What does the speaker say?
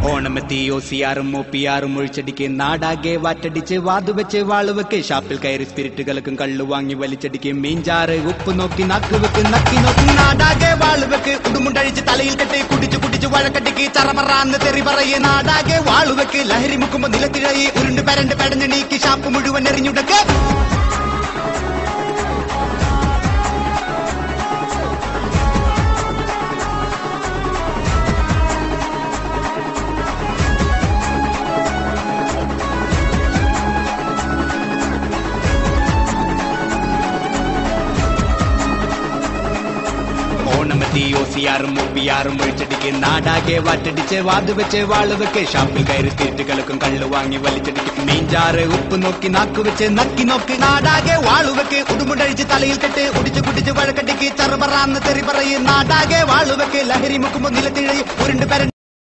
ഓണമെത്തി OCR-ഉം OPR-ഉം ഒഴിച്ചടിക്ക് നാടാകെ വാറ്റടിച്ച് വാതുവെച്ച് വാളുവെക്ക് ഷാപ്പിൽ കയറി സ്പിരിറ്റുകൾക്കും കള്ളു വാങ്ങി വലിച്ചടിക്ക് മീൻചാറ് ഉപ്പ് നോക്കി നാക്ക് വെക്ക് നക്കി നോക്കി നാടാകെ വാളുവെക്ക് ഉടുമുണ്ടഴിച്ച് തലയിൽ കെട്ടി കുടിച്ചു കുടിച്ചു വഴക്കടിക്ക് ചറപറാന്ന് തെറി പറയെ നാടാകെ വാളുവെക്ക് ലഹരി മുക്കുമ്പോ നിലത്തിഴയി ഉരുണ്ട് പരണ്ട് പെടഞ്ഞെണീക്ക് ഷാപ്പ് മുഴുവൻ എറിഞ്ഞുടക്ക് ഓണമെത്തി OCR-ഉം OPR-ഉം ഒഴിച്ചടിക്ക് നാടാകെ വാറ്റടിച്ച് വാതുവെച്ച് വാളുവെക്ക് ഷാപ്പിൽ കയറി സ്പിരിറ്റുകൾക്കും കള്ളു വാങ്ങി വലിച്ചടിക്ക് മീൻചാറ് ഉപ്പ് നോക്കി നാക്ക് വെച്ച് നക്കി നോക്ക് നാടാകെ വാളുവെക്ക് ഉടുമുണ്ടഴിച്ച് തലയിൽ കെട്ട് കുടിച്ചു കുടിച്ച് വഴക്കടിക്ക് ചറുപറാന്ന് തെറി പറയും നാടാകെ വാളുവെക്ക് ലഹരി മുക്കുമ്പോ നിലത്തിഴയും ഉരുണ്ട് പരണ്ട്